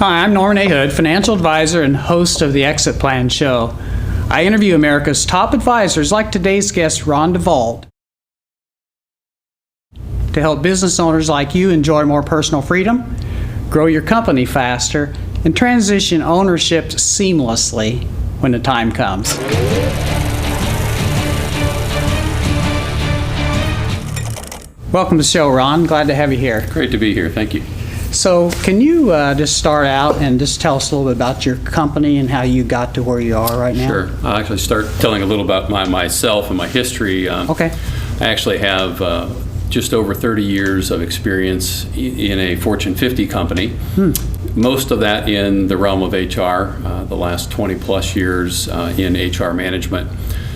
Hi, I'm Norman A. Hood, financial advisor and host of the Exit Plan Show. I interview America's top advisors like today's guest, Ron Davault, to help business owners like you enjoy more personal freedom, grow your company faster, and transition ownership seamlessly when the time comes. Welcome to the show, Ron. Glad to have you here. Great to be here. Thank you. So can you just start out and just tell us a little bit about your company and how you got to where you are right now? Sure. I'll actually start telling a little about myself and my history. Okay. I actually have just over 30 years of experience in a Fortune 50 company. Most of that in the realm of HR, the last 20 plus years in HR management,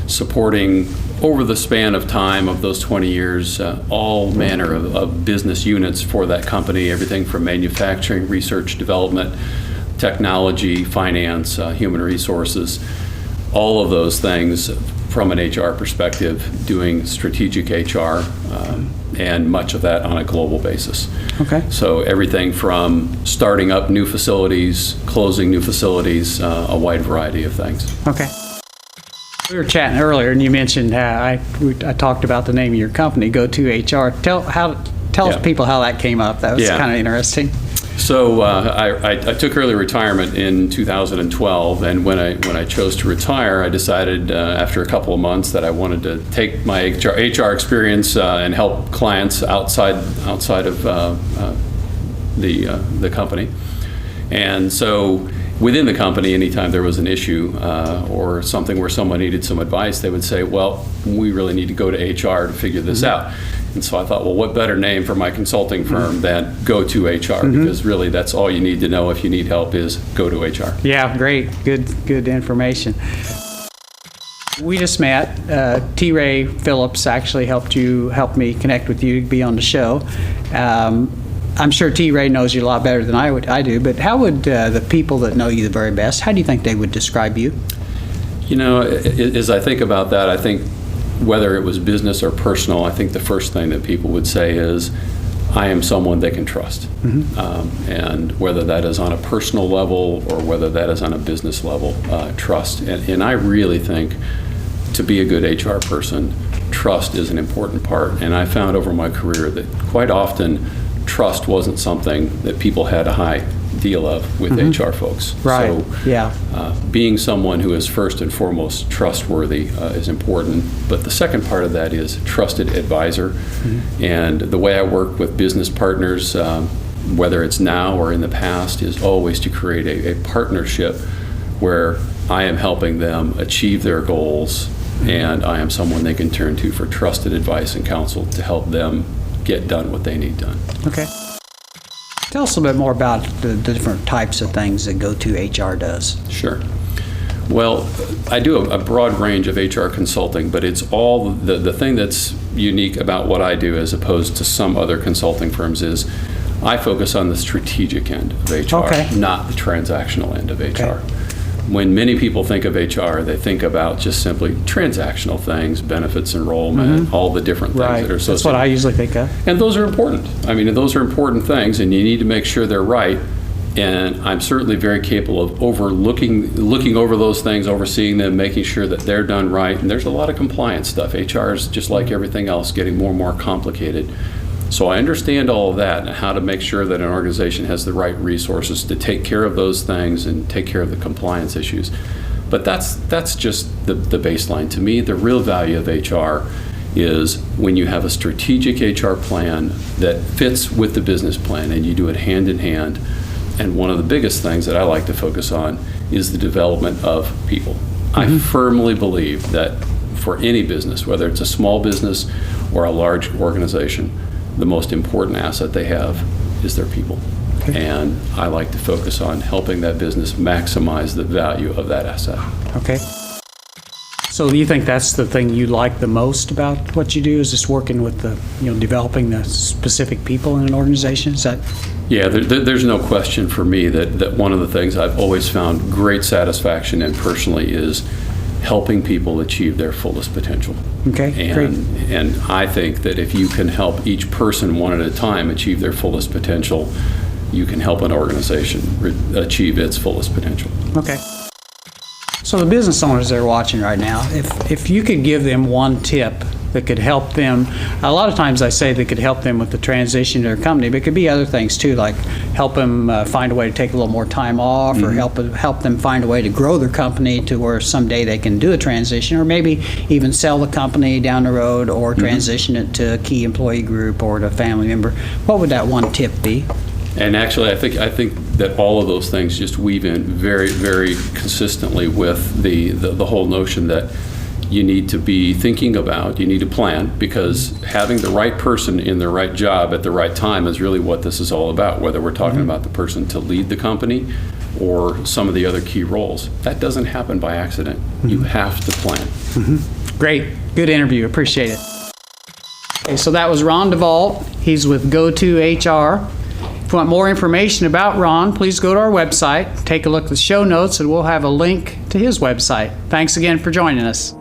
supporting over the span of time of those 20 years, all manner of business units for that company, everything from manufacturing, research, development, technology, finance, human resources, all of those things from an HR perspective, doing strategic HR, and much of that on a global basis. Okay. So everything from starting up new facilities, closing new facilities, a wide variety of things. Okay. We were chatting earlier, and you mentioned I talked about the name of your company, GoToHR. Tell people how that came up. That was kind of interesting. So I took early retirement in 2012, and when I chose to retire, I decided after a couple of months that I wanted to take my HR experience and help clients outside of the company. And so within the company, anytime there was an issue or something where someone needed some advice, they would say, well, we really need to go to HR to figure this out. And so I thought, well, what better name for my consulting firm than GoToHR? Because really that's all you need to know if you need help is GoToHR. Yeah, great. Good information. We just met. T. Ray Phillips actually helped me connect with you to be on the show. I'm sure T. Ray knows you a lot better than I do, but how would the people that know you the very best, how do you think they would describe you? You know, as I think about that, I think whether it was business or personal, I think the first thing that people would say is, I am someone they can trust. And whether that is on a personal level or whether that is on a business level, trust. And I really think to be a good HR person, trust is an important part. And I found over my career that quite often trust wasn't something that people had a high deal of with HR folks. Right. So being someone who is first and foremost trustworthy is important. But the second part of that is trusted advisor. And the way I work with business partners, whether it's now or in the past, is always to create a partnership where I am helping them achieve their goals and I am someone they can turn to for trusted advice and counsel to help them get done what they need done. Okay. Tell us a little bit more about the different types of things that GoToHR does. Sure. Well, I do a broad range of HR consulting, but it's all the thing that's unique about what I do as opposed to some other consulting firms is I focus on the strategic end of HR, not the transactional end of HR. When many people think of HR, they think about just simply transactional things, benefits, enrollment, all the different things that are associated. That's what I usually think of. And those are important. I mean, those are important things, and you need to make sure they're right. And I'm certainly very capable of looking over those things, overseeing them, making sure that they're done right. And there's a lot of compliance stuff. HR is just like everything else, getting more and more complicated. So I understand all of that and how to make sure that an organization has the right resources to take care of those things and take care of the compliance issues. But that's just the baseline. To me, the real value of HR is when you have a strategic HR plan that fits with the business plan and you do it hand in hand. And one of the biggest things that I like to focus on is the development of people. I firmly believe that for any business, whether it's a small business or a large organization, the most important asset they have is their people. And I like to focus on helping that business maximize the value of that asset. Okay. So do you think that's the thing you like the most about what you do, is just working with developing the specific people in an organization? Is that? Yeah, there's no question for me that one of the things I've always found great satisfaction in personally is helping people achieve their fullest potential. Okay, great. And I think that if you can help each person one at a time achieve their fullest potential, you can help an organization achieve its fullest potential. Okay. So the business owners that are watching right now, if you could give them one tip that could help them, a lot of times I say that could help them with the transition to their company, but it could be other things too, like help them find a way to take a little more time off, or help them find a way to grow their company to where someday they can do a transition, or maybe even sell the company down the road, or transition it to a key employee group or to a family member. What would that one tip be? And actually, I think that all of those things just weave in very, very consistently with the whole notion that you need to be thinking about, you need to plan, because having the right person in the right job at the right time is really what this is all about, whether we're talking about the person to lead the company or some of the other key roles. That doesn't happen by accident. You have to plan. Great. Good interview. Appreciate it. Okay, so that was Ron Davault. He's with GoToHR. If you want more information about Ron, please go to our website, take a look at the show notes, and we'll have a link to his website. Thanks again for joining us.